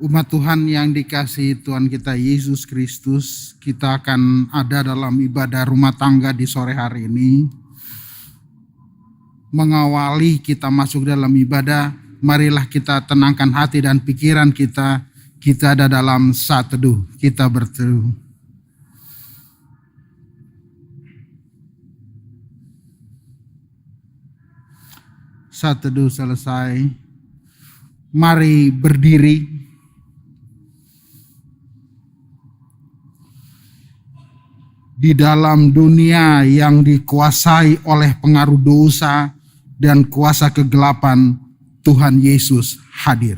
Umat Tuhan yang dikasihi Tuhan kita Yesus Kristus, kita akan ada dalam ibadah rumah tangga di sore hari ini. Mengawali kita masuk dalam ibadah, marilah kita tenangkan hati dan pikiran kita. Kita ada dalam saat teduh, kita berteduh. Saat teduh selesai, mari berdiri. Di dalam dunia yang dikuasai oleh pengaruh dosa dan kuasa kegelapan, Tuhan Yesus hadir.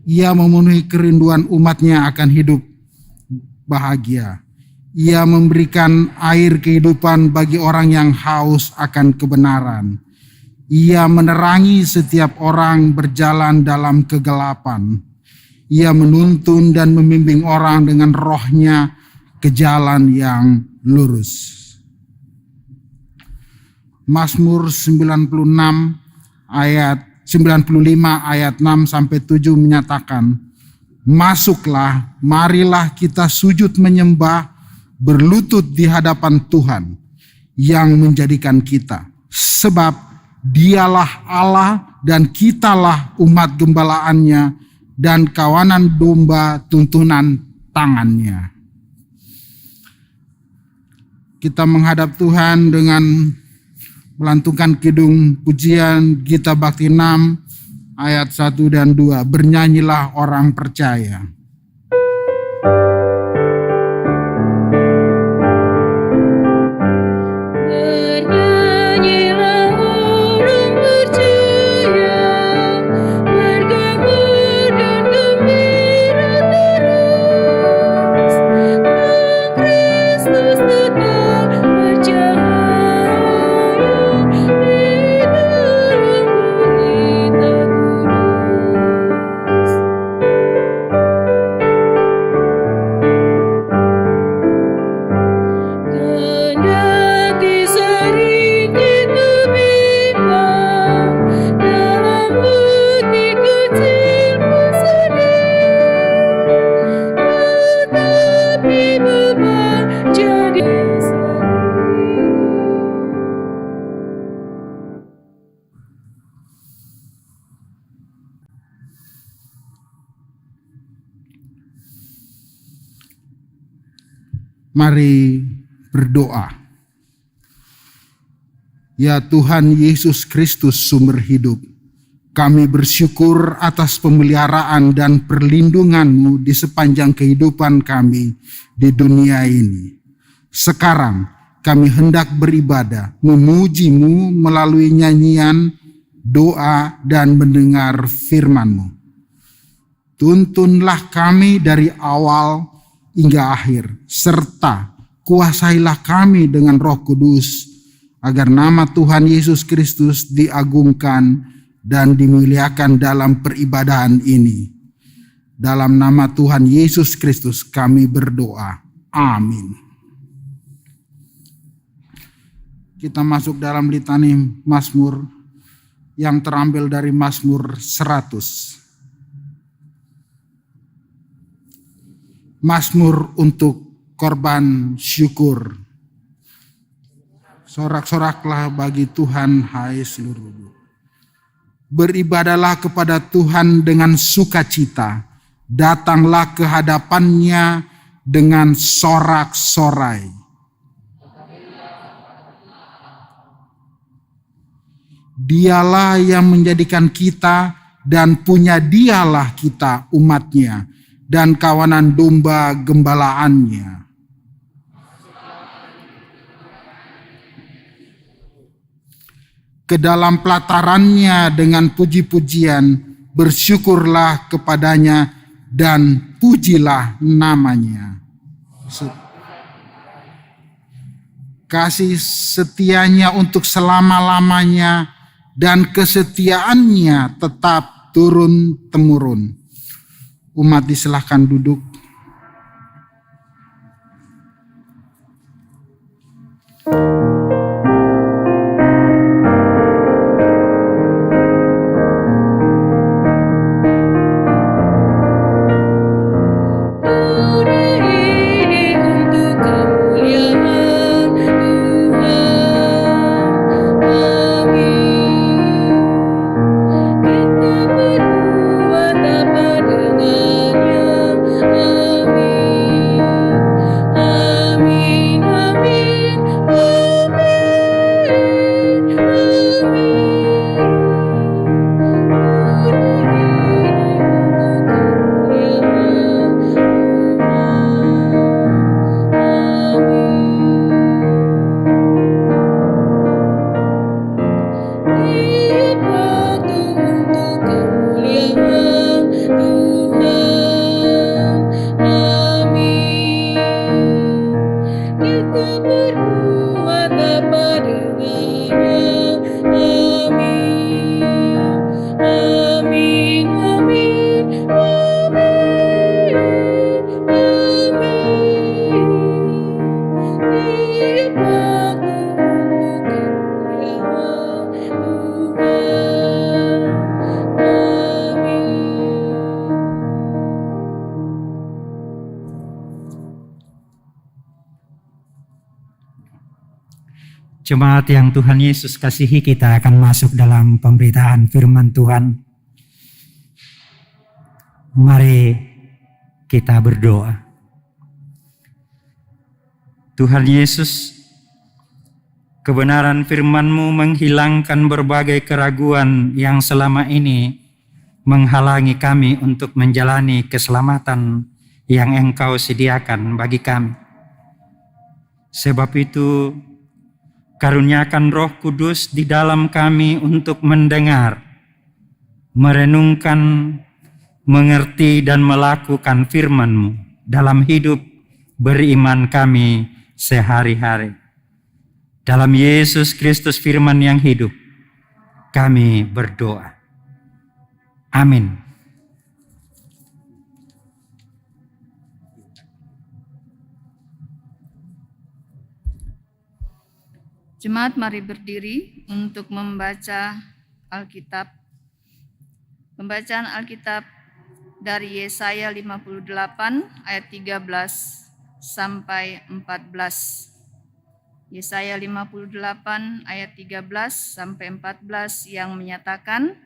Ia memenuhi kerinduan umatnya akan hidup bahagia. Ia memberikan air kehidupan bagi orang yang haus akan kebenaran. Ia menerangi setiap orang berjalan dalam kegelapan. Ia menuntun dan membimbing orang dengan rohnya ke jalan yang lurus. Mazmur 95 ayat 95 ayat 6 sampai 7 menyatakan, "Masuklah, marilah kita sujud menyembah, berlutut di hadapan Tuhan yang menjadikan kita. Sebab Dialah Allah dan kitalah umat gembalaannya dan kawanan domba tuntunan tangannya." Kita menghadap Tuhan dengan melantunkan kidung pujian Gita Bakti 6 ayat 1 dan 2. Bernyanyilah orang percaya. Mari berdoa. Ya Tuhan Yesus Kristus sumber hidup, kami bersyukur atas pemeliharaan dan perlindungan-Mu di sepanjang kehidupan kami di dunia ini. Sekarang kami hendak beribadah, memuji-Mu melalui nyanyian, doa, dan mendengar firman-Mu. Tuntunlah kami dari awal hingga akhir, serta kuasailah kami dengan Roh Kudus, agar nama Tuhan Yesus Kristus diagungkan dan dimuliakan dalam peribadahan ini. Dalam nama Tuhan Yesus Kristus kami berdoa. Amin. Kita masuk dalam litani Mazmur yang terambil dari Mazmur 100. Mazmur untuk korban syukur. Sorak-soraklah bagi Tuhan, hai seluruh. Beribadahlah kepada Tuhan dengan sukacita. Datanglah ke hadapannya dengan sorak-sorai. Dialah yang menjadikan kita dan punya Dialah kita umatnya dan kawanan domba gembalaannya. Ke dalam pelatarannya dengan puji-pujian, bersyukurlah kepadanya dan pujilah namanya. Kasih setianya untuk selama-lamanya dan kesetiaannya tetap turun-temurun. Umat disilahkan duduk. Jemaat yang Tuhan Yesus kasihi, kita akan masuk dalam pemberitaan firman Tuhan. Mari kita berdoa. Tuhan Yesus, kebenaran firman-Mu menghilangkan berbagai keraguan yang selama ini menghalangi kami untuk menjalani keselamatan yang Engkau sediakan bagi kami. Sebab itu, karuniakan Roh Kudus di dalam kami untuk mendengar, merenungkan, mengerti dan melakukan firman-Mu dalam hidup beriman kami sehari-hari. Dalam Yesus Kristus firman yang hidup, kami berdoa. Amin. Jemaat, mari berdiri untuk membaca Alkitab. Pembacaan Alkitab dari Yesaya 58 ayat 13 sampai 14. Yesaya 58 ayat 13 sampai 14 yang menyatakan,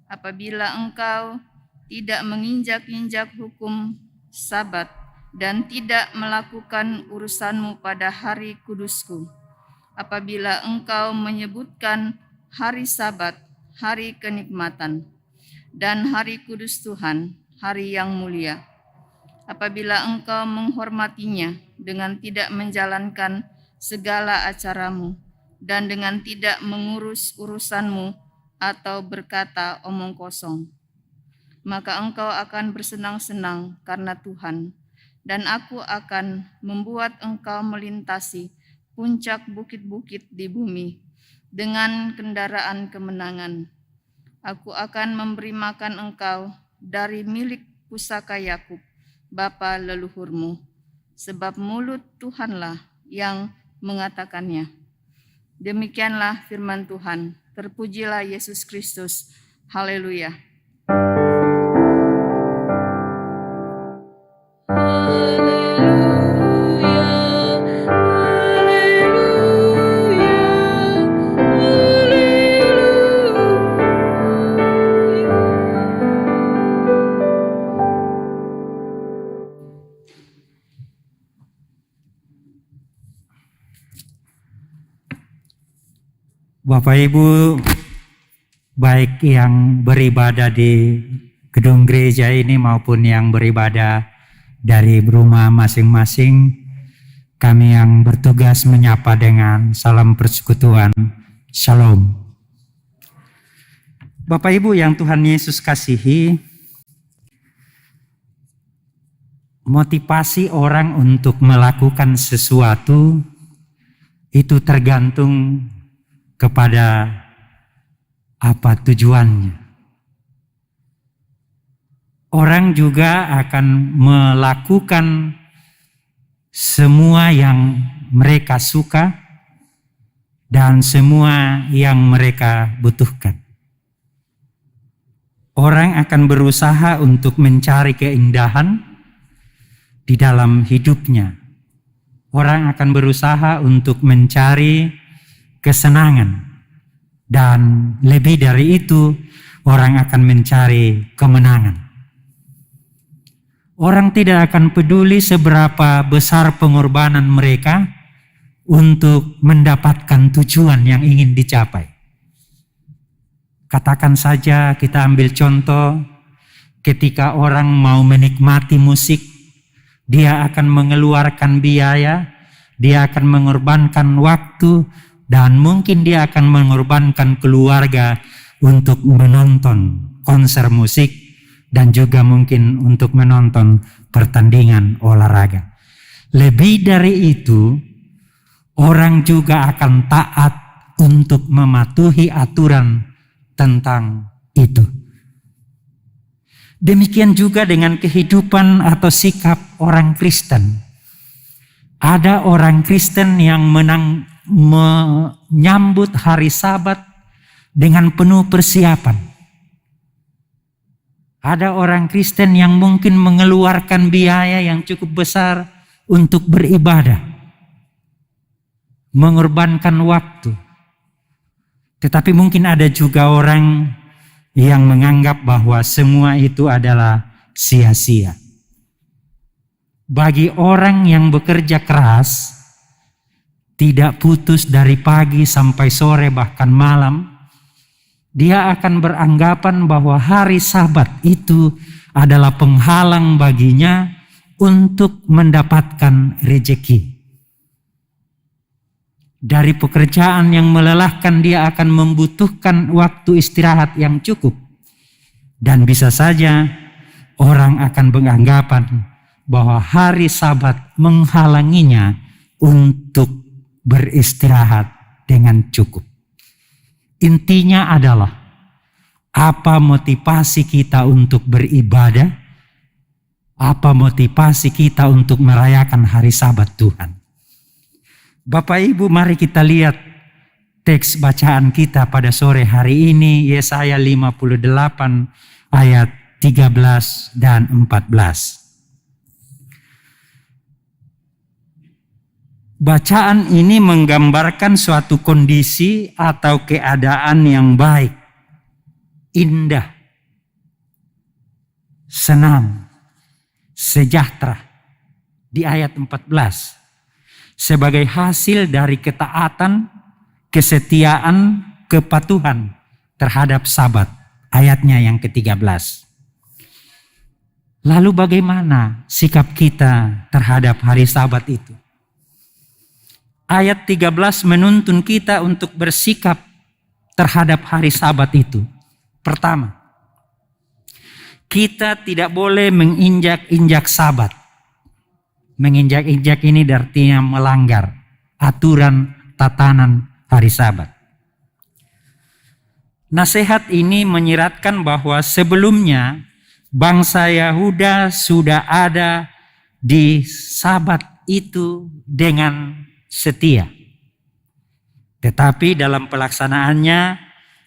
apabila engkau tidak menginjak-injak hukum Sabat dan tidak melakukan urusanmu pada hari kudusku, apabila engkau menyebutkan hari Sabat, hari kenikmatan, dan hari kudus Tuhan, hari yang mulia, apabila engkau menghormatinya dengan tidak menjalankan segala acaramu dan dengan tidak mengurus urusanmu atau berkata omong kosong, maka engkau akan bersenang-senang karena Tuhan, dan aku akan membuat engkau melintasi puncak bukit-bukit di bumi dengan kendaraan kemenangan. Aku akan memberi makan engkau dari milik pusaka Yakub, bapa leluhurmu, sebab mulut Tuhanlah yang mengatakannya. Demikianlah firman Tuhan. Terpujilah Yesus Kristus. Haleluya. Bapak Ibu, baik yang beribadah di gedung gereja ini maupun yang beribadah dari rumah masing-masing, kami yang bertugas menyapa dengan salam persekutuan, Shalom. Bapak Ibu yang Tuhan Yesus kasihi, motivasi orang untuk melakukan sesuatu itu tergantung kepada apa tujuannya. Orang juga akan melakukan semua yang mereka suka dan semua yang mereka butuhkan. Orang akan berusaha untuk mencari keindahan di dalam hidupnya. Orang akan berusaha untuk mencari kesenangan, dan lebih dari itu, orang akan mencari kemenangan. Orang tidak akan peduli seberapa besar pengorbanan mereka untuk mendapatkan tujuan yang ingin dicapai. Katakan saja, kita ambil contoh, ketika orang mau menikmati musik, dia akan mengeluarkan biaya, dia akan mengorbankan waktu, dan mungkin dia akan mengorbankan keluarga untuk menonton konser musik dan juga mungkin untuk menonton pertandingan olahraga. Lebih dari itu, orang juga akan taat untuk mematuhi aturan tentang itu. Demikian juga dengan kehidupan atau sikap orang Kristen. Ada orang Kristen yang menyambut hari Sabat dengan penuh persiapan. Ada orang Kristen yang mungkin mengeluarkan biaya yang cukup besar untuk beribadah. mengorbankan waktu. Tetapi mungkin ada juga orang yang menganggap bahwa semua itu adalah sia-sia. Bagi orang yang bekerja keras, tidak putus dari pagi sampai sore bahkan malam, dia akan beranggapan bahwa hari Sabat itu adalah penghalang baginya untuk mendapatkan rejeki. Dari pekerjaan yang melelahkan dia akan membutuhkan waktu istirahat yang cukup. Dan bisa saja orang akan beranggapan bahwa hari Sabat menghalanginya untuk beristirahat dengan cukup. Intinya adalah apa motivasi kita untuk beribadah, apa motivasi kita untuk merayakan hari Sabat Tuhan. Bapak Ibu, mari kita lihat teks bacaan kita pada sore hari ini, Yesaya 58 ayat 13 dan 14. Bacaan ini menggambarkan suatu kondisi atau keadaan yang baik, indah, senang, sejahtera di ayat 14. Sebagai hasil dari ketaatan, kesetiaan, kepatuhan terhadap Sabat. Ayatnya yang ke-13. Lalu bagaimana sikap kita terhadap hari Sabat itu? Ayat 13 menuntun kita untuk bersikap terhadap hari Sabat itu. Pertama, kita tidak boleh menginjak-injak Sabat. Menginjak-injak ini artinya melanggar aturan tatanan hari Sabat. Nasihat ini menyiratkan bahwa sebelumnya bangsa Yahuda sudah ada di Sabat itu dengan setia. Tetapi dalam pelaksanaannya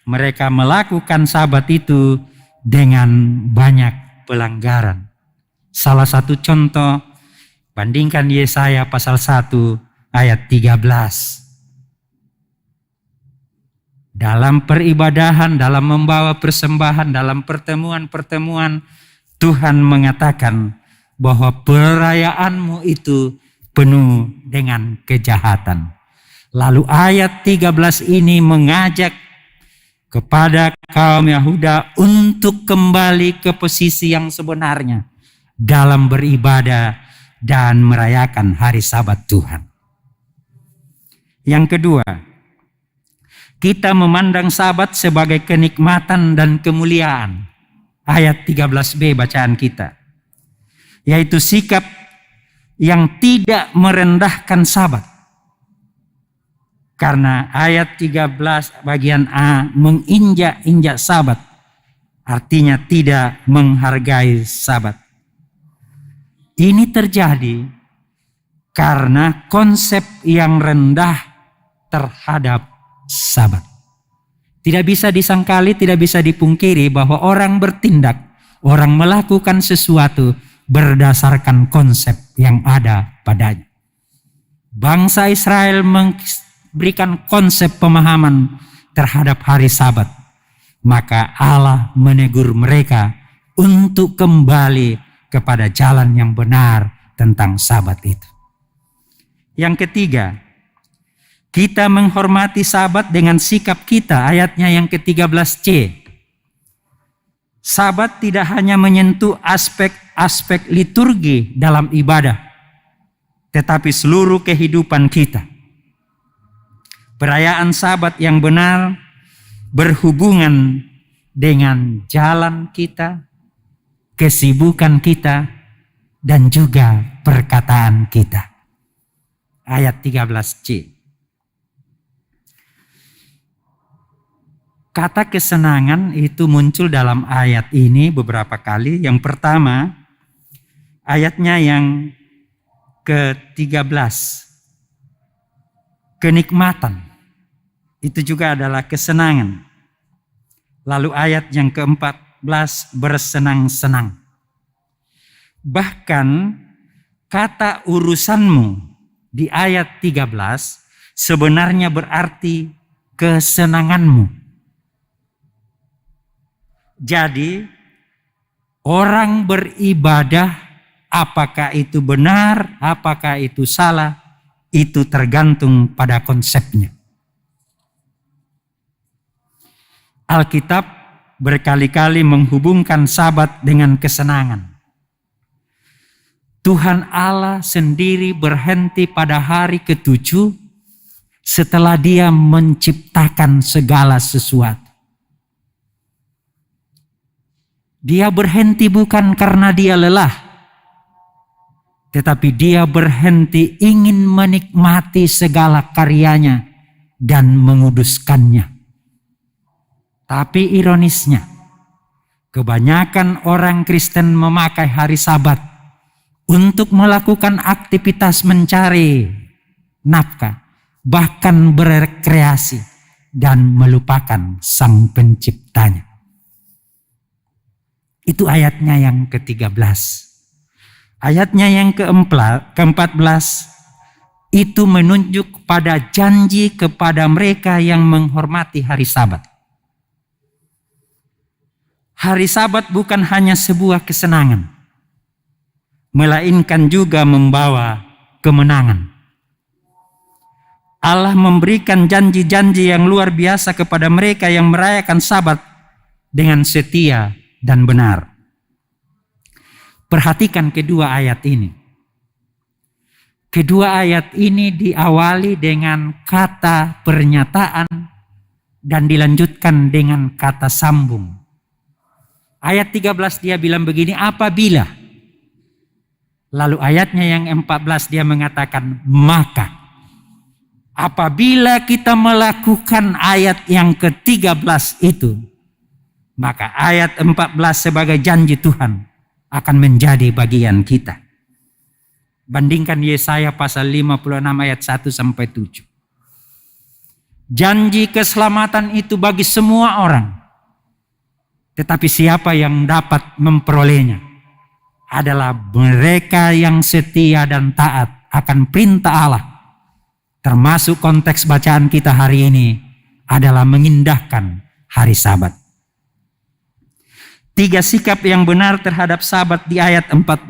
mereka melakukan Sabat itu dengan banyak pelanggaran. Salah satu contoh, bandingkan Yesaya pasal 1 ayat 13. Dalam peribadahan, dalam membawa persembahan, dalam pertemuan-pertemuan, Tuhan mengatakan bahwa perayaanmu itu penuh dengan kejahatan. Lalu ayat 13 ini mengajak kepada kaum Yahuda untuk kembali ke posisi yang sebenarnya dalam beribadah dan merayakan hari Sabat Tuhan. Yang kedua, kita memandang Sabat sebagai kenikmatan dan kemuliaan. Ayat 13b bacaan kita. Yaitu sikap yang tidak merendahkan Sabat. Karena ayat 13 bagian A menginjak-injak Sabat. Artinya tidak menghargai Sabat. Ini terjadi karena konsep yang rendah terhadap Sabat. Tidak bisa disangkali, tidak bisa dipungkiri bahwa orang bertindak, orang melakukan sesuatu berdasarkan konsep yang ada padanya. Bangsa Israel memberikan konsep pemahaman terhadap hari Sabat. Maka Allah menegur mereka untuk kembali kepada jalan yang benar tentang Sabat itu. Yang ketiga, kita menghormati Sabat dengan sikap kita, ayatnya yang ke-13c. Sabat tidak hanya menyentuh aspek-aspek liturgi dalam ibadah, tetapi seluruh kehidupan kita. Perayaan Sabat yang benar berhubungan dengan jalan kita, kesibukan kita, dan juga perkataan kita. Ayat 13c. Kata kesenangan itu muncul dalam ayat ini beberapa kali. Yang pertama, ayatnya yang ke-13. Kenikmatan. Itu juga adalah kesenangan. Lalu ayat yang ke-14, bersenang-senang. Bahkan kata urusanmu di ayat 13 sebenarnya berarti kesenanganmu. Jadi orang beribadah, apakah itu benar, apakah itu salah, itu tergantung pada konsepnya. Alkitab berkali-kali menghubungkan Sabat dengan kesenangan. Tuhan Allah sendiri berhenti pada hari ke-7 setelah Dia menciptakan segala sesuatu. Dia berhenti bukan karena Dia lelah, tetapi Dia berhenti ingin menikmati segala karyanya dan menguduskannya. Tapi ironisnya, kebanyakan orang Kristen memakai hari Sabat untuk melakukan aktivitas mencari nafkah, bahkan berekreasi dan melupakan Sang Penciptanya. Itu ayatnya yang ke-13. Ayatnya yang ke-14 itu menunjuk pada janji kepada mereka yang menghormati hari Sabat. Hari Sabat bukan hanya sebuah kesenangan, melainkan juga membawa kemenangan. Allah memberikan janji-janji yang luar biasa kepada mereka yang merayakan Sabat dengan setia dan benar. Perhatikan kedua ayat ini. Kedua ayat ini diawali dengan kata pernyataan dan dilanjutkan dengan kata sambung. Ayat 13 dia bilang begini, apabila. Lalu ayatnya yang 14 dia mengatakan maka. Apabila kita melakukan ayat yang ke-13 itu, maka ayat 14 sebagai janji Tuhan akan menjadi bagian kita. Bandingkan Yesaya pasal 56 ayat 1 sampai 7. Janji keselamatan itu bagi semua orang. Tetapi siapa yang dapat memperolehnya adalah mereka yang setia dan taat akan perintah Allah. Termasuk konteks bacaan kita hari ini adalah mengindahkan hari Sabat. 3 sikap yang benar terhadap Sabat di ayat 14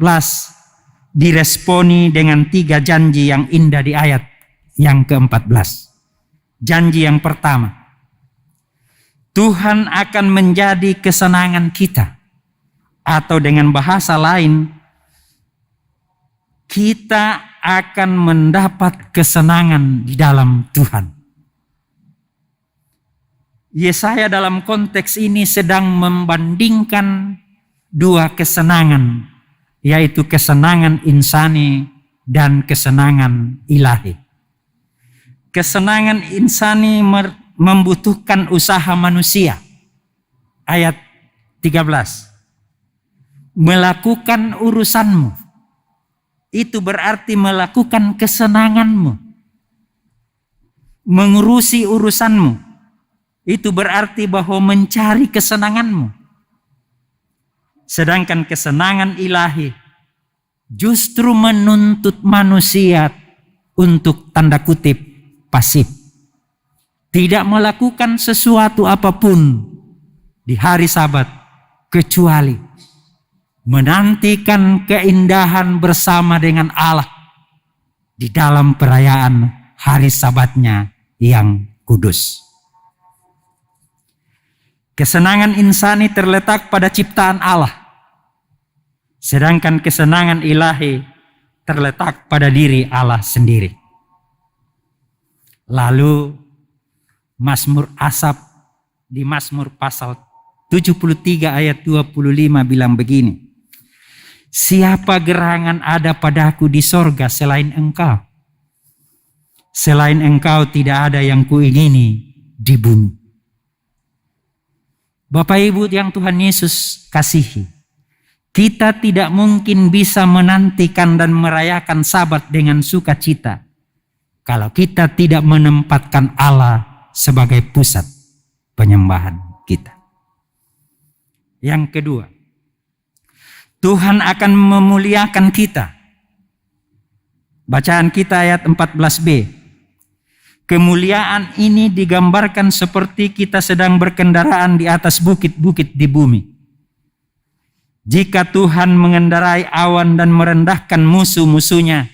diresponi dengan 3 janji yang indah di ayat yang ke-14. Janji yang pertama, Tuhan akan menjadi kesenangan kita. Atau dengan bahasa lain, kita akan mendapat kesenangan di dalam Tuhan. Yesaya dalam konteks ini sedang membandingkan 2 kesenangan, yaitu kesenangan insani dan kesenangan ilahi. Kesenangan insani membutuhkan usaha manusia. Ayat 13. Melakukan urusanmu. Itu berarti melakukan kesenanganmu. Mengurusi urusanmu. Itu berarti bahwa mencari kesenanganmu. Sedangkan kesenangan ilahi justru menuntut manusia untuk tanda kutip pasif. Tidak melakukan sesuatu apapun di hari Sabat kecuali menantikan keindahan bersama dengan Allah di dalam perayaan hari Sabatnya yang kudus. Kesenangan insani terletak pada ciptaan Allah, sedangkan kesenangan ilahi terletak pada diri Allah sendiri. Lalu Mazmur Asaf di Mazmur pasal 73 ayat 25 bilang begini. Siapa gerangan ada padaku di sorga selain engkau? Selain engkau tidak ada yang kuingini di bumi. Bapak Ibu yang Tuhan Yesus kasihi, kita tidak mungkin bisa menantikan dan merayakan Sabat dengan sukacita kalau kita tidak menempatkan Allah sebagai pusat penyembahan kita. Yang kedua, Tuhan akan memuliakan kita. Bacaan kita ayat 14b. Kemuliaan ini digambarkan seperti kita sedang berkendaraan di atas bukit-bukit di bumi. Jika Tuhan mengendarai awan dan merendahkan musuh-musuhnya,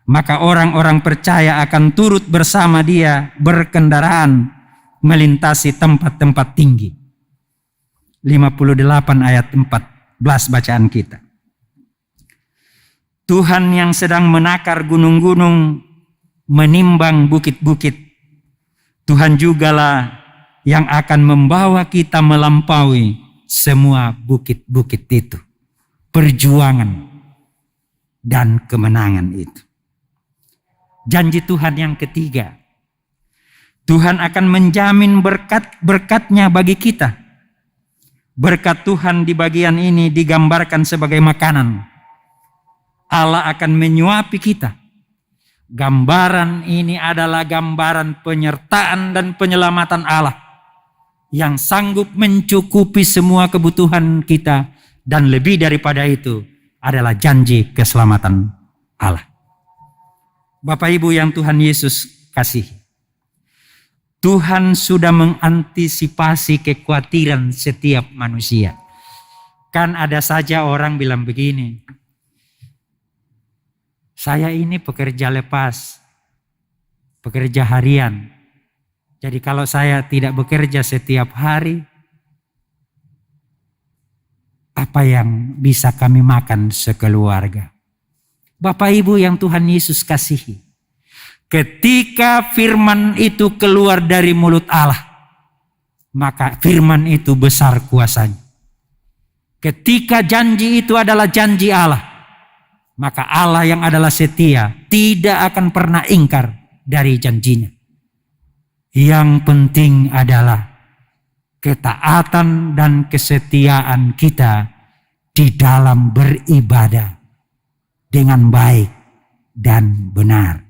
maka orang-orang percaya akan turut bersama Dia berkendaraan melintasi tempat-tempat tinggi. 58 ayat 14 bacaan kita. Tuhan yang sedang menakar gunung-gunung, menimbang bukit-bukit, Tuhan jugalah yang akan membawa kita melampaui semua bukit-bukit itu. Perjuangan dan kemenangan itu. Janji Tuhan yang ketiga, Tuhan akan menjamin berkat-berkatnya bagi kita. Berkat Tuhan di bagian ini digambarkan sebagai makanan. Allah akan menyuapi kita. Gambaran ini adalah gambaran penyertaan dan penyelamatan Allah yang sanggup mencukupi semua kebutuhan kita, dan lebih daripada itu adalah janji keselamatan Allah. Bapak Ibu yang Tuhan Yesus kasihi, Tuhan sudah mengantisipasi kekhawatiran setiap manusia. Kan ada saja orang bilang begini, saya ini pekerja lepas, pekerja harian. Jadi kalau saya tidak bekerja setiap hari, apa yang bisa kami makan sekeluarga? Bapak Ibu yang Tuhan Yesus kasihi, ketika firman itu keluar dari mulut Allah, maka firman itu besar kuasanya. Ketika janji itu adalah janji Allah, maka Allah yang adalah setia tidak akan pernah ingkar dari janjinya. Yang penting adalah ketaatan dan kesetiaan kita di dalam beribadah dengan baik dan benar.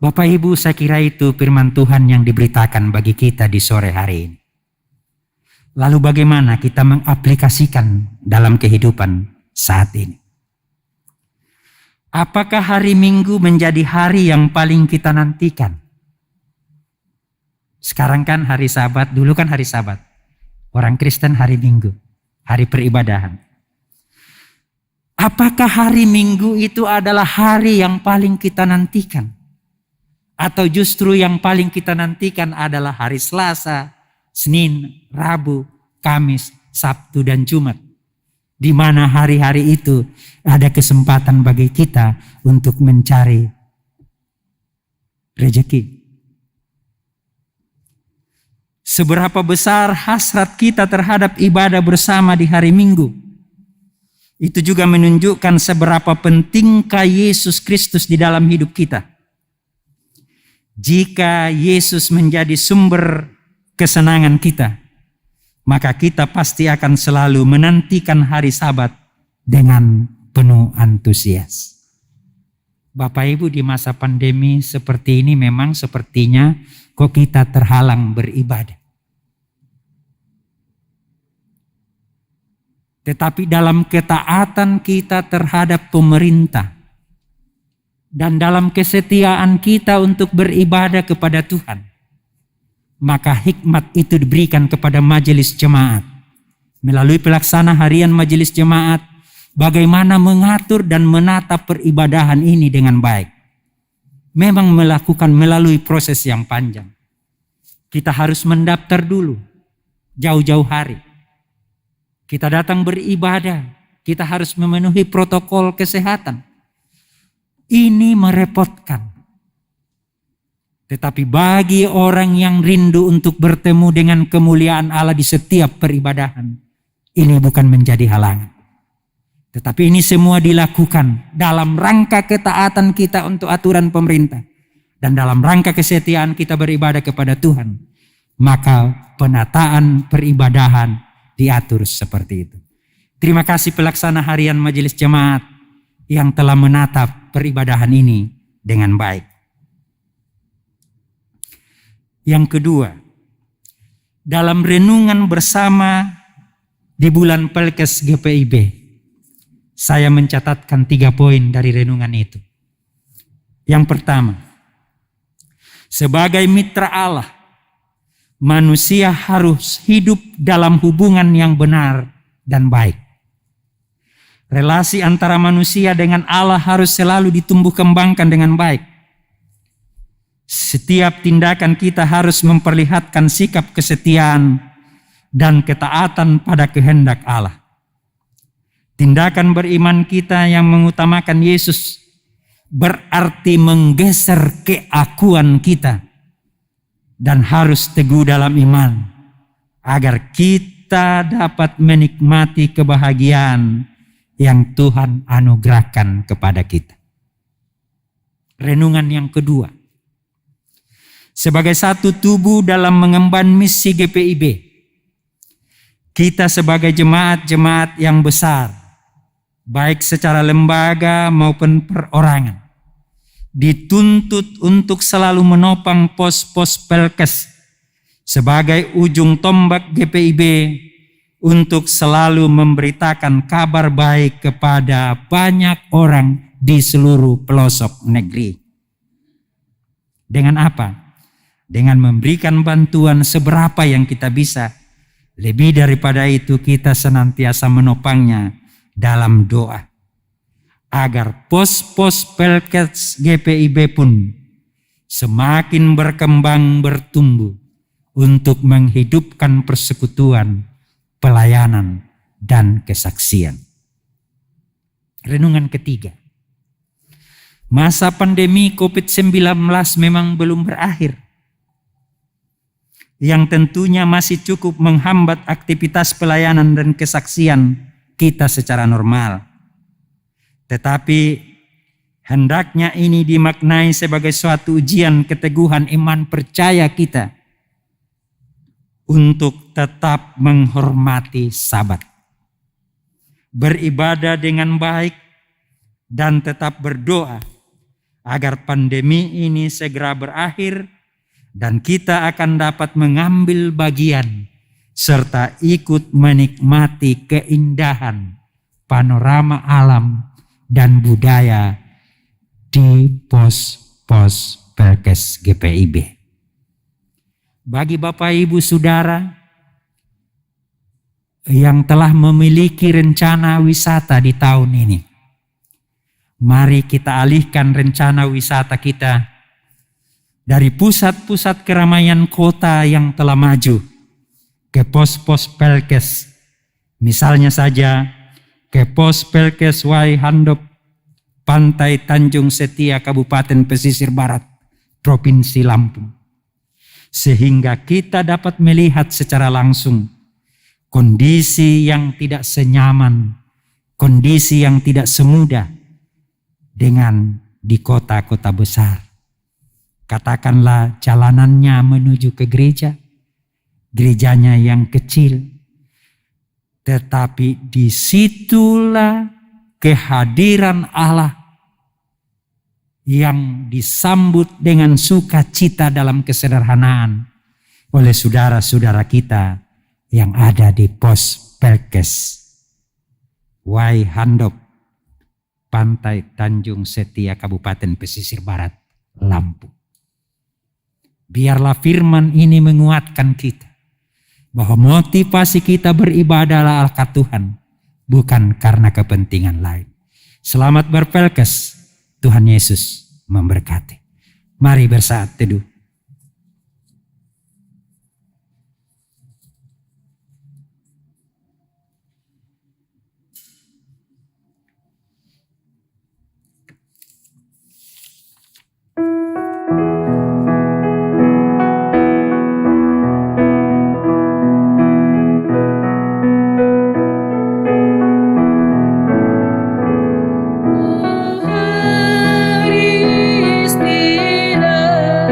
Bapak Ibu, saya kira itu firman Tuhan yang diberitakan bagi kita di sore hari ini. Lalu bagaimana kita mengaplikasikan dalam kehidupan saat ini? Apakah hari Minggu menjadi hari yang paling kita nantikan? Sekarang kan hari Sabat, dulu kan hari Sabat. Orang Kristen hari Minggu, hari peribadahan. Apakah hari Minggu itu adalah hari yang paling kita nantikan? Atau justru yang paling kita nantikan adalah hari Selasa, Senin, Rabu, Kamis, Sabtu, dan Jumat. Di mana hari-hari itu ada kesempatan bagi kita untuk mencari rezeki. Seberapa besar hasrat kita terhadap ibadah bersama di hari Minggu, itu juga menunjukkan seberapa pentingkah Yesus Kristus di dalam hidup kita. Jika Yesus menjadi sumber kesenangan kita, maka kita pasti akan selalu menantikan hari Sabat dengan penuh antusias. Bapak Ibu, di masa pandemi seperti ini memang sepertinya kok kita terhalang beribadah. Tetapi dalam ketaatan kita terhadap pemerintah dan dalam kesetiaan kita untuk beribadah kepada Tuhan, maka hikmat itu diberikan kepada majelis jemaat. Melalui pelaksana harian majelis jemaat, bagaimana mengatur dan menata peribadahan ini dengan baik. Memang melakukan melalui proses yang panjang. Kita harus mendaftar dulu, jauh-jauh hari. Kita datang beribadah, kita harus memenuhi protokol kesehatan. Ini merepotkan. Tetapi bagi orang yang rindu untuk bertemu dengan kemuliaan Allah di setiap peribadahan, ini bukan menjadi halangan. Tetapi ini semua dilakukan dalam rangka ketaatan kita untuk aturan pemerintah. Dan dalam rangka kesetiaan kita beribadah kepada Tuhan. Maka penataan peribadahan diatur seperti itu. Terima kasih pelaksana harian majelis jemaat yang telah menatap peribadahan ini dengan baik. Yang kedua, dalam renungan bersama di bulan Pelkes GPIB, Saya mencatatkan 3 poin dari renungan itu. Yang pertama, sebagai mitra Allah, manusia harus hidup dalam hubungan yang benar dan baik. Relasi antara manusia dengan Allah harus selalu ditumbuh kembangkan dengan baik. Setiap tindakan kita harus memperlihatkan sikap kesetiaan dan ketaatan pada kehendak Allah. Tindakan beriman kita yang mengutamakan Yesus berarti menggeser keakuan kita dan harus teguh dalam iman agar kita dapat menikmati kebahagiaan yang Tuhan anugerahkan kepada kita. Renungan yang kedua. Sebagai satu tubuh dalam mengemban misi GPIB, kita sebagai jemaat-jemaat yang besar, baik secara lembaga maupun perorangan, dituntut untuk selalu menopang pos-pos Pelkes sebagai ujung tombak GPIB untuk selalu memberitakan kabar baik kepada banyak orang di seluruh pelosok negeri. Dengan apa? Dengan memberikan bantuan seberapa yang kita bisa. Lebih daripada itu, kita senantiasa menopangnya dalam doa agar pos-pos Pelkes GPIB pun semakin berkembang bertumbuh untuk menghidupkan persekutuan, pelayanan, dan kesaksian. Renungan ketiga. Masa pandemi COVID-19 memang belum berakhir, yang tentunya masih cukup menghambat aktivitas pelayanan dan kesaksian kita secara normal. Tetapi hendaknya ini dimaknai sebagai suatu ujian keteguhan iman percaya kita untuk tetap menghormati Sabat, beribadah dengan baik, dan tetap berdoa agar pandemi ini segera berakhir dan kita akan dapat mengambil bagian serta ikut menikmati keindahan panorama alam dan budaya di pos-pos Pelkes GPIB. Bagi Bapak Ibu Saudara yang telah memiliki rencana wisata di tahun ini, mari kita alihkan rencana wisata kita dari pusat-pusat keramaian kota yang telah maju ke pos-pos Pelkes. Misalnya saja ke pos Pelkes Wai Handop, Pantai Tanjung Setia, Kabupaten Pesisir Barat, Provinsi Lampung. Sehingga kita dapat melihat secara langsung kondisi yang tidak senyaman, kondisi yang tidak semudah dengan di kota-kota besar. Katakanlah jalanannya menuju ke gereja, gerejanya yang kecil, tetapi disitulah kehadiran Allah yang disambut dengan sukacita dalam kesederhanaan oleh saudara-saudara kita yang ada di pos Pelkes Wai Handop, Pantai Tanjung Setia, Kabupaten Pesisir Barat, Lampung. Biarlah firman ini menguatkan kita bahwa motivasi kita beribadah adalah Tuhan, bukan karena kepentingan lain. Selamat berpelkes, Tuhan Yesus memberkati. Mari bersaat teduh. Hari istilah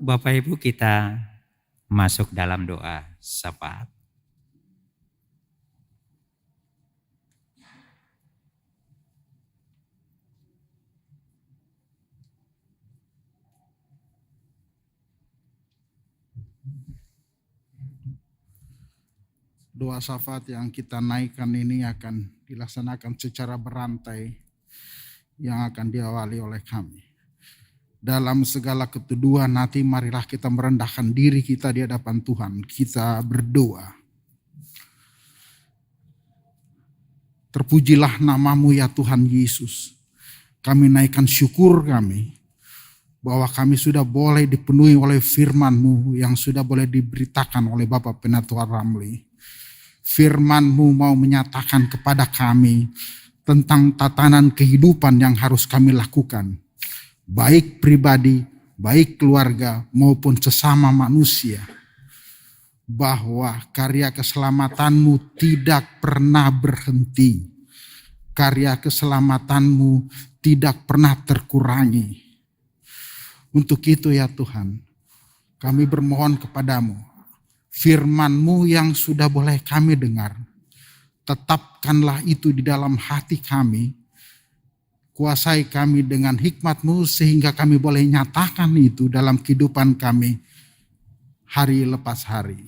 Bapak Ibu, kita masuk dalam doa syafaat. Doa syafaat yang kita naikkan ini akan dilaksanakan secara berantai yang akan diawali oleh kami. Dalam segala ketuduhan hati, marilah kita merendahkan diri kita di hadapan Tuhan. Kita berdoa. Terpujilah namamu ya Tuhan Yesus. Kami naikkan syukur kami bahwa kami sudah boleh dipenuhi oleh firman-Mu yang sudah boleh diberitakan oleh Bapak Penatua Ramli. Firman-Mu mau menyatakan kepada kami tentang tatanan kehidupan yang harus kami lakukan. Baik pribadi, baik keluarga maupun sesama manusia. Bahwa karya keselamatan-Mu tidak pernah berhenti. Karya keselamatan-Mu tidak pernah terkurangi. Untuk itu ya Tuhan, kami bermohon kepadamu, firman-Mu yang sudah boleh kami dengar, tetapkanlah itu di dalam hati kami, kuasai kami dengan hikmat-Mu sehingga kami boleh nyatakan itu dalam kehidupan kami hari lepas hari.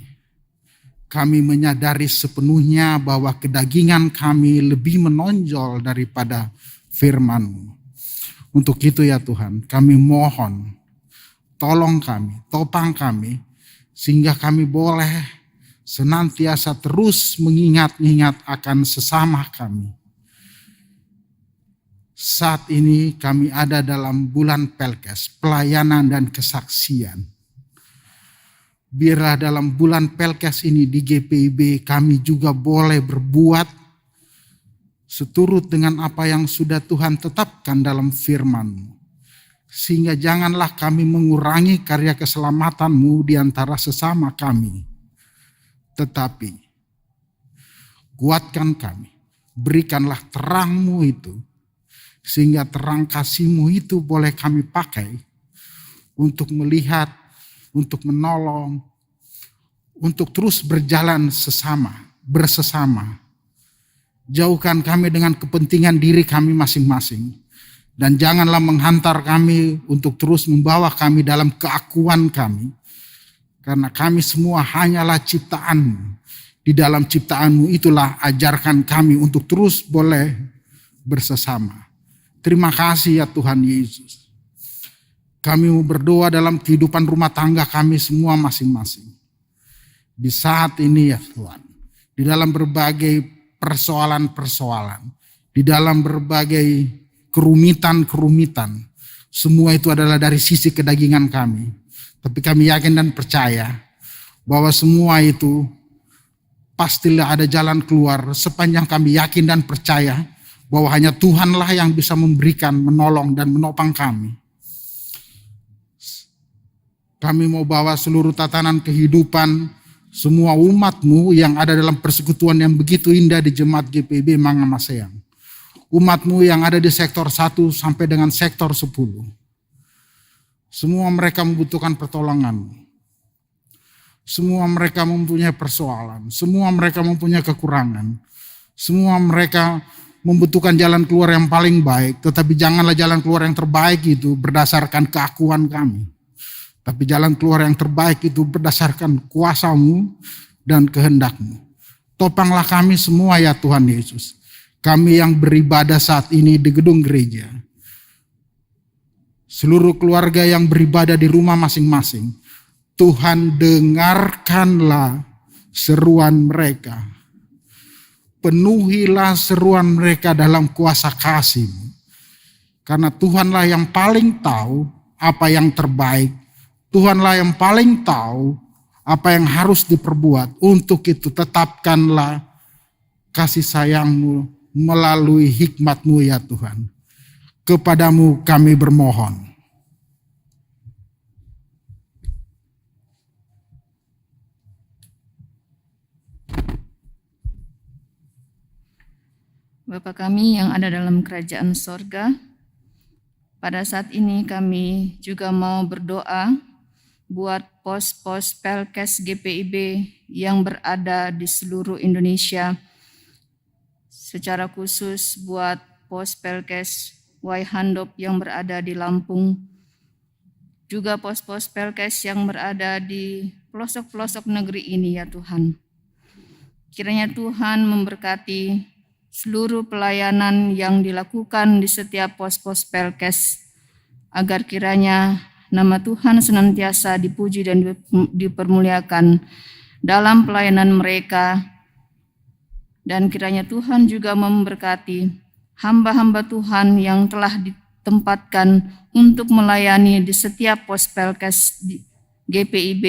Kami menyadari sepenuhnya bahwa kedagingan kami lebih menonjol daripada firman-Mu. Untuk itu ya Tuhan, kami mohon, tolong kami, topang kami, sehingga kami boleh senantiasa terus mengingat-ingat akan sesama kami. Saat ini kami ada dalam bulan Pelkes, pelayanan dan kesaksian. Biarlah dalam bulan Pelkes ini di GPIB kami juga boleh berbuat seturut dengan apa yang sudah Tuhan tetapkan dalam firman-Mu. Sehingga janganlah kami mengurangi karya keselamatan-Mu di antara sesama kami. Tetapi kuatkan kami, berikanlah terang-Mu itu, sehingga terang kasih-Mu itu boleh kami pakai untuk melihat, untuk menolong, untuk terus berjalan bersesama. Jauhkan kami dengan kepentingan diri kami masing-masing. Dan janganlah menghantar kami untuk terus membawa kami dalam keakuan kami. Karena kami semua hanyalah ciptaan-Mu. Di dalam ciptaan-Mu itulah ajarkan kami untuk terus boleh bersesama. Terima kasih ya Tuhan Yesus. Kami mau berdoa dalam kehidupan rumah tangga kami semua masing-masing. Di saat ini ya Tuhan. Di dalam berbagai persoalan-persoalan, di dalam berbagai kerumitan-kerumitan, semua itu adalah dari sisi kedagingan kami. Tapi kami yakin dan percaya bahwa semua itu pastilah ada jalan keluar sepanjang kami yakin dan percaya bahwa hanya Tuhanlah yang bisa memberikan, menolong dan menopang kami. Kami mau bawa seluruh tatanan kehidupan semua umat-Mu yang ada dalam persekutuan yang begitu indah di Jemaat GPIB Mangamaseang. Umat-Mu yang ada di sektor 1 sampai dengan sektor 10. Semua mereka membutuhkan pertolongan. Semua mereka mempunyai persoalan. Semua mereka mempunyai kekurangan. Semua mereka membutuhkan jalan keluar yang paling baik, tetapi janganlah jalan keluar yang terbaik itu berdasarkan keakuan kami. Tapi jalan keluar yang terbaik itu berdasarkan kuasa-Mu dan kehendak-Mu. Topanglah kami semua ya Tuhan Yesus. Kami yang beribadah saat ini di gedung gereja. Seluruh keluarga yang beribadah di rumah masing-masing. Tuhan, dengarkanlah seruan mereka. Penuhilah seruan mereka dalam kuasa kasih-Mu. Karena Tuhanlah yang paling tahu apa yang terbaik. Tuhanlah yang paling tahu apa yang harus diperbuat. Untuk itu tetapkanlah kasih sayang-Mu melalui hikmat-Mu ya Tuhan. Kepadamu kami bermohon. Bapa kami yang ada dalam kerajaan sorga, pada saat ini kami juga mau berdoa buat pos-pos Pelkes GPIB yang berada di seluruh Indonesia, secara khusus buat pos Pelkes Waihandop yang berada di Lampung, juga pos-pos Pelkes yang berada di pelosok-pelosok negeri ini ya Tuhan. Kiranya Tuhan memberkati seluruh pelayanan yang dilakukan di setiap pos-pos Pelkes, agar kiranya nama Tuhan senantiasa dipuji dan dipermuliakan dalam pelayanan mereka. Dan kiranya Tuhan juga memberkati hamba-hamba Tuhan yang telah ditempatkan untuk melayani di setiap pos Pelkes di GPIB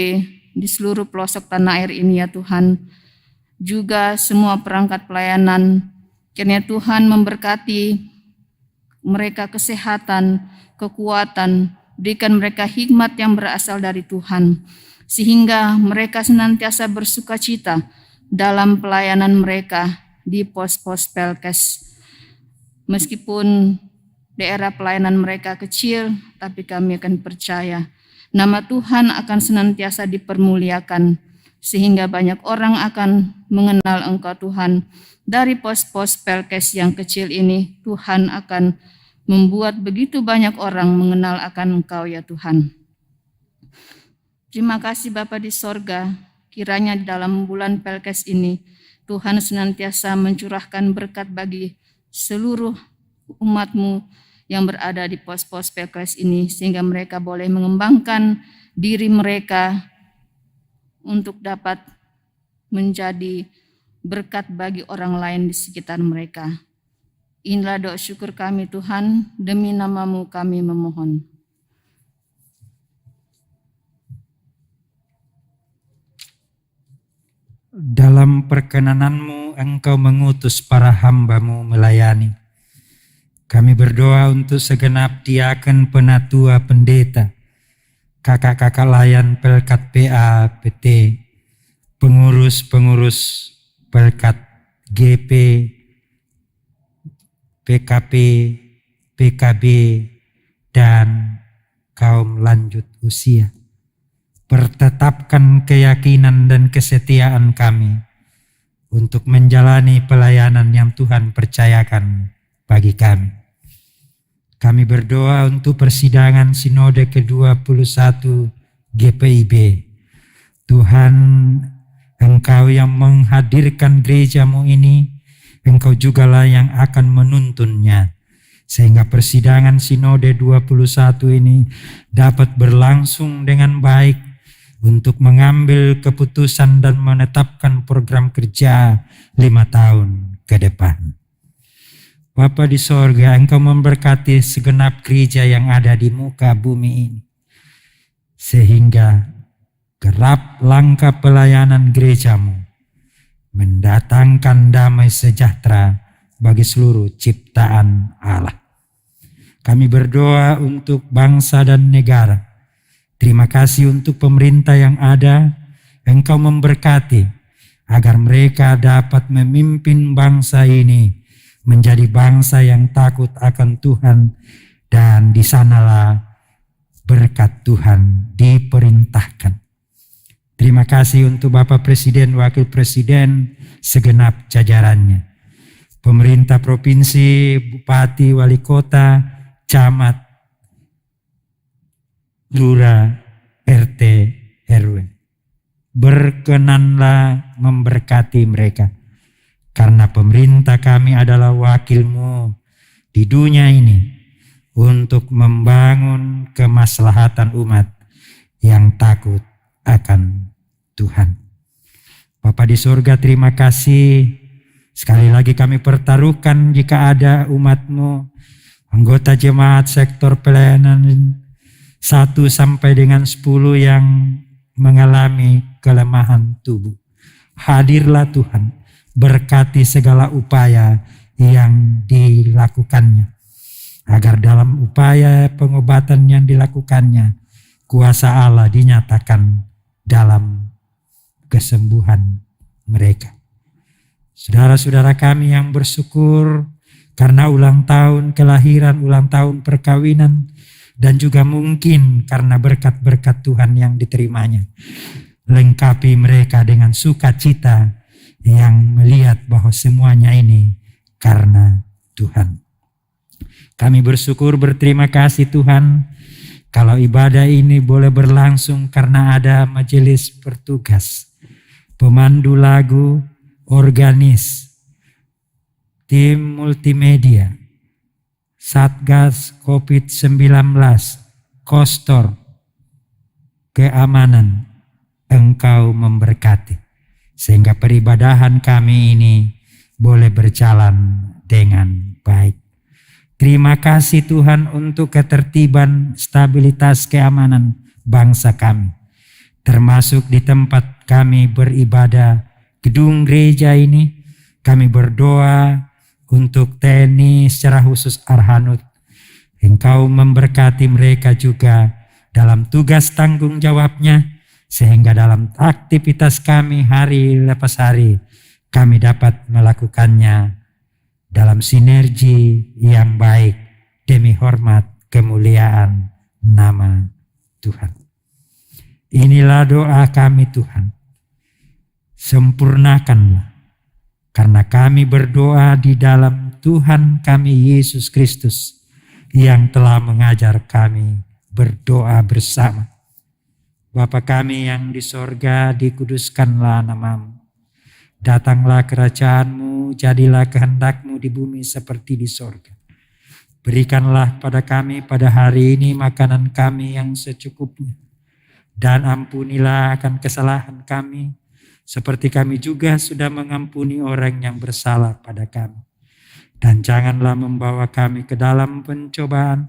di seluruh pelosok tanah air ini ya Tuhan. Juga semua perangkat pelayanan, kiranya Tuhan memberkati mereka kesehatan, kekuatan, berikan mereka hikmat yang berasal dari Tuhan, sehingga mereka senantiasa bersukacita dalam pelayanan mereka di pos-pos Pelkes. Meskipun daerah pelayanan mereka kecil, tapi kami akan percaya nama Tuhan akan senantiasa dipermuliakan, sehingga banyak orang akan mengenal Engkau Tuhan. Dari pos-pos Pelkes yang kecil ini, Tuhan akan membuat begitu banyak orang mengenal akan Engkau ya Tuhan. Terima kasih Bapa di sorga, kiranya di dalam bulan Pelkes ini, Tuhan senantiasa mencurahkan berkat bagi seluruh umat-Mu yang berada di pos-pos Pelkes ini, sehingga mereka boleh mengembangkan diri mereka untuk dapat menjadi berkat bagi orang lain di sekitar mereka. Inilah doa syukur kami Tuhan, demi nama-Mu kami memohon. Dalam perkenanan-Mu Engkau mengutus para hamba-Mu melayani. Kami berdoa untuk segenap diaken, penatua, pendeta, kakak-kakak layan Pelkat PA, PT, pengurus-pengurus Pelkat GP, PKP, PKB, dan kaum lanjut usia. Pertetapkan keyakinan dan kesetiaan kami untuk menjalani pelayanan yang Tuhan percayakan bagi kami. Kami berdoa untuk persidangan Sinode ke-21 GPIB. Tuhan, Engkau yang menghadirkan gereja-Mu ini, Engkau jugalah yang akan menuntunnya. Sehingga persidangan Sinode 21 ini dapat berlangsung dengan baik untuk mengambil keputusan dan menetapkan program kerja 5 tahun ke depan. Bapa di sorga, Engkau memberkati segenap gereja yang ada di muka bumi ini. Sehingga gerap langkah pelayanan gereja-Mu mendatangkan damai sejahtera bagi seluruh ciptaan Allah. Kami berdoa untuk bangsa dan negara. Terima kasih untuk pemerintah yang ada. Engkau memberkati agar mereka dapat memimpin bangsa ini menjadi bangsa yang takut akan Tuhan, dan di sanalah berkat Tuhan diperintahkan. Terima kasih untuk Bapak Presiden, Wakil Presiden, segenap jajarannya. pemerintah provinsi, bupati, wali kota, camat, lurah, RT, RW. Berkenanlah memberkati mereka, karena pemerintah kami adalah wakilmu di dunia ini untuk membangun kemaslahatan umat yang takut akan Tuhan. Bapa di surga, terima kasih. Sekali lagi kami pertaruhkan jika ada umat-Mu, anggota jemaat sektor pelayanan 1 sampai dengan 10 yang mengalami kelemahan tubuh. Hadirlah Tuhan, berkati segala upaya yang dilakukannya, agar dalam upaya pengobatan yang dilakukannya, kuasa Allah dinyatakan dalam kesembuhan mereka. Saudara-saudara kami yang bersyukur karena ulang tahun kelahiran, ulang tahun perkawinan, dan juga mungkin karena berkat-berkat Tuhan yang diterimanya. Lengkapi mereka dengan sukacita yang melihat bahwa semuanya ini karena Tuhan. Kami bersyukur, berterima kasih Tuhan, kalau ibadah ini boleh berlangsung karena ada majelis bertugas, pemandu lagu, organis, tim multimedia, Satgas COVID-19, kostor, keamanan. Engkau memberkati sehingga peribadahan kami ini boleh berjalan dengan baik. Terima kasih Tuhan untuk ketertiban, stabilitas, keamanan bangsa kami, termasuk di tempat kami beribadah, gedung gereja ini. Kami berdoa untuk TNI secara khusus Arhanud. Engkau memberkati mereka juga dalam tugas tanggung jawabnya, sehingga dalam aktivitas kami hari lepas hari, kami dapat melakukannya dalam sinergi yang baik demi hormat kemuliaan nama Tuhan. Inilah doa kami Tuhan. Sempurnakanlah, karena kami berdoa di dalam Tuhan kami Yesus Kristus yang telah mengajar kami berdoa bersama. Bapa kami yang di sorga, dikuduskanlah nama-Mu. Datanglah kerajaan-Mu, jadilah kehendak-Mu di bumi seperti di sorga. Berikanlah pada kami pada hari ini makanan kami yang secukupnya. Dan ampunilah akan kesalahan kami, seperti kami juga sudah mengampuni orang yang bersalah pada kami. Dan janganlah membawa kami ke dalam pencobaan,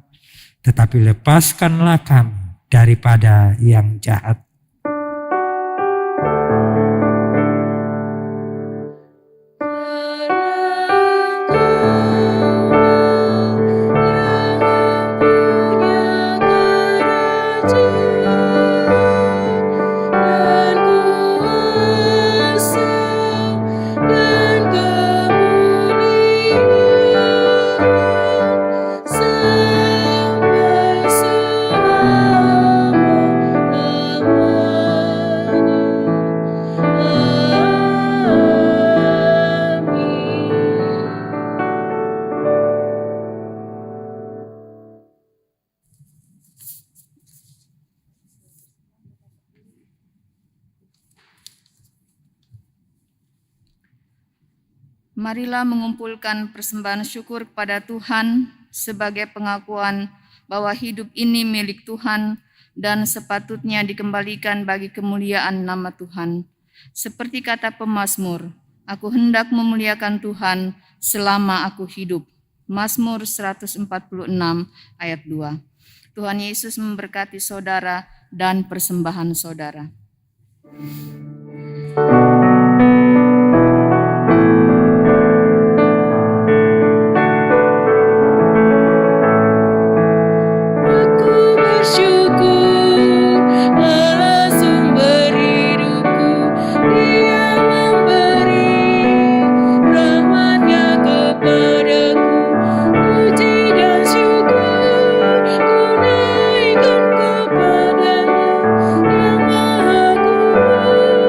tetapi lepaskanlah kami daripada yang jahat. Marilah mengumpulkan persembahan syukur kepada Tuhan sebagai pengakuan bahwa hidup ini milik Tuhan dan sepatutnya dikembalikan bagi kemuliaan nama Tuhan. Seperti kata pemazmur, aku hendak memuliakan Tuhan selama aku hidup. Mazmur 146 ayat 2. Tuhan Yesus memberkati saudara dan persembahan saudara. Ku naikkan kepada-Nya yang Maha Kuasa.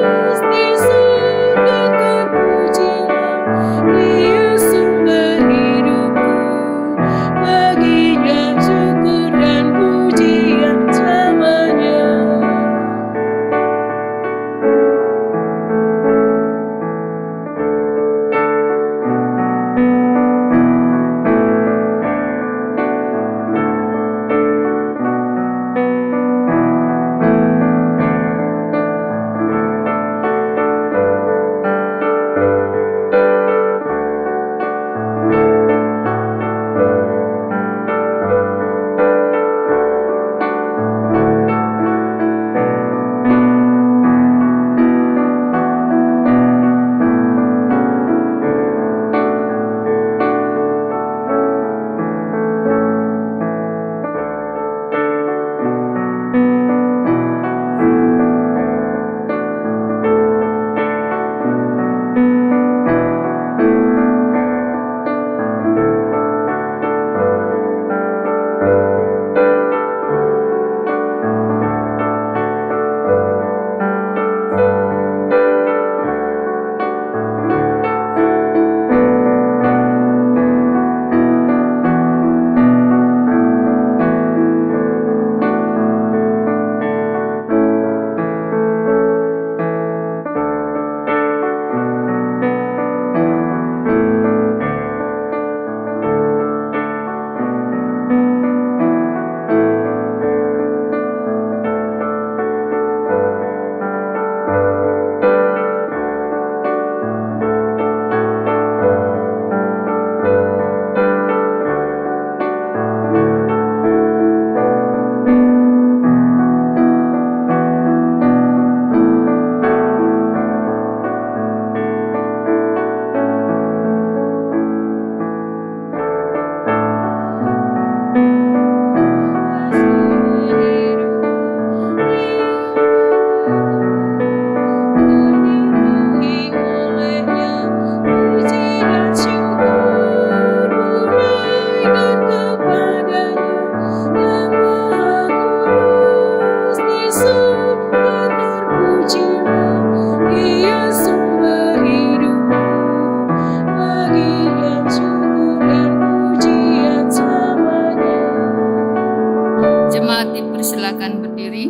Jemaat dipersilakan berdiri.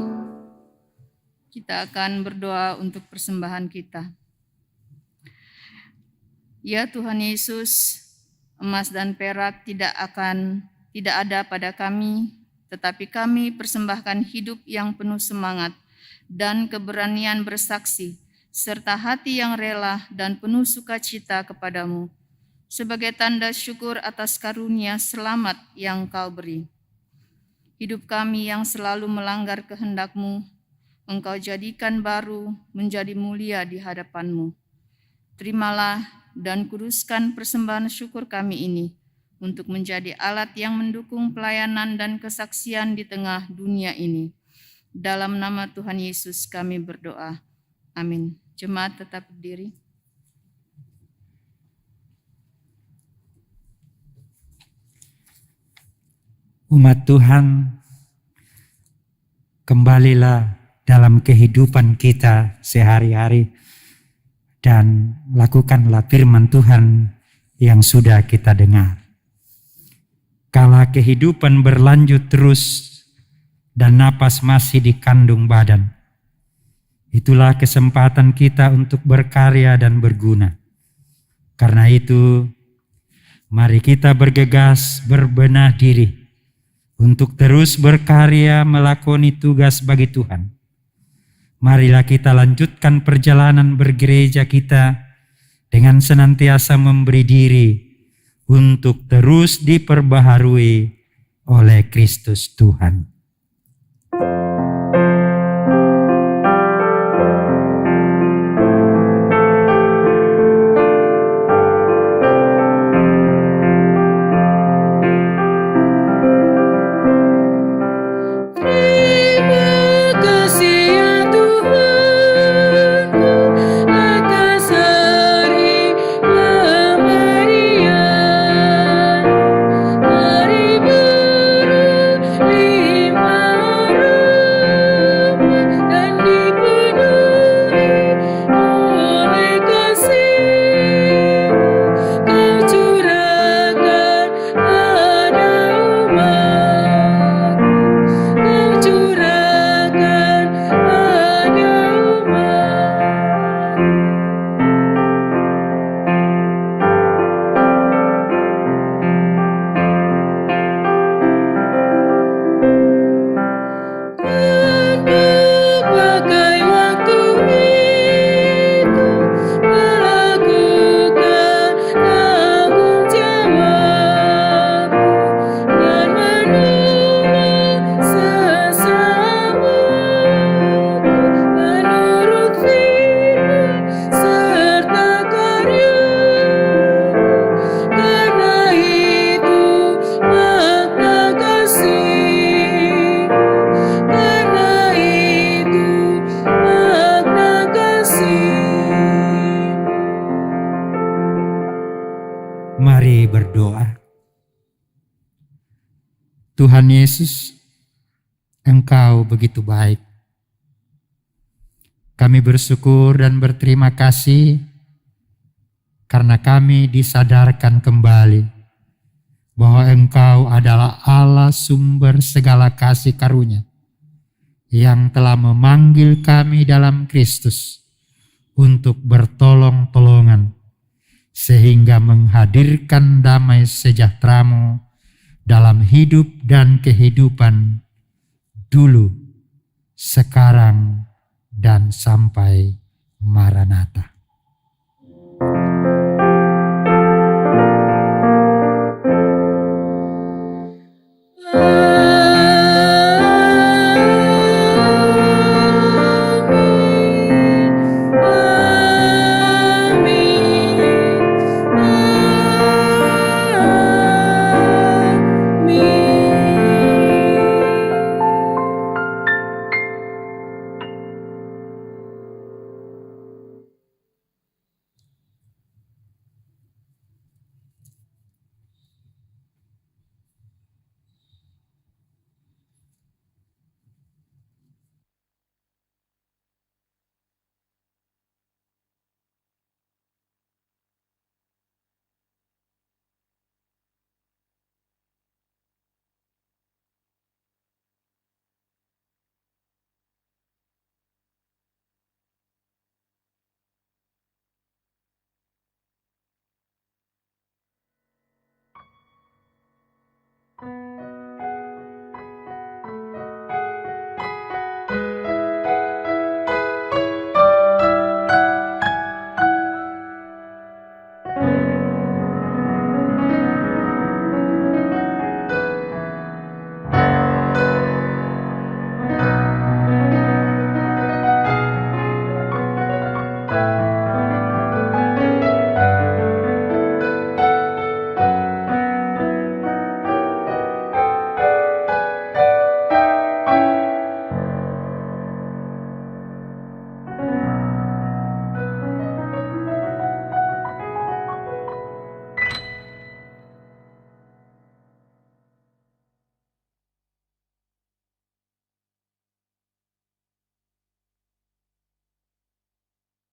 Kita akan berdoa untuk persembahan kita. Ya Tuhan Yesus, emas dan perak tidak ada pada kami, tetapi kami persembahkan hidup yang penuh semangat dan keberanian bersaksi, serta hati yang rela dan penuh sukacita kepadamu, sebagai tanda syukur atas karunia selamat yang Kau beri. Hidup kami yang selalu melanggar kehendak-Mu, Engkau jadikan baru menjadi mulia di hadapan-Mu. Terimalah dan kuduskan persembahan syukur kami ini untuk menjadi alat yang mendukung pelayanan dan kesaksian di tengah dunia ini. Dalam nama Tuhan Yesus kami berdoa. Amin. Jemaat tetap berdiri. Umat Tuhan, kembalilah dalam kehidupan kita sehari-hari dan lakukanlah firman Tuhan yang sudah kita dengar. Kala kehidupan berlanjut terus dan napas masih dikandung badan, itulah kesempatan kita untuk berkarya dan berguna. Karena itu, mari kita bergegas berbenah diri untuk terus berkarya melakoni tugas bagi Tuhan. Marilah kita lanjutkan perjalanan bergereja kita dengan senantiasa memberi diri untuk terus diperbaharui oleh Kristus Tuhan. Mari berdoa. Tuhan Yesus, Engkau begitu baik. Kami bersyukur dan berterima kasih karena kami disadarkan kembali bahwa Engkau adalah Allah sumber segala kasih karunia yang telah memanggil kami dalam Kristus untuk bertolong-tolongan sehingga menghadirkan damai sejahtera-Mu dalam hidup dan kehidupan dulu, sekarang, dan sampai Maranatha.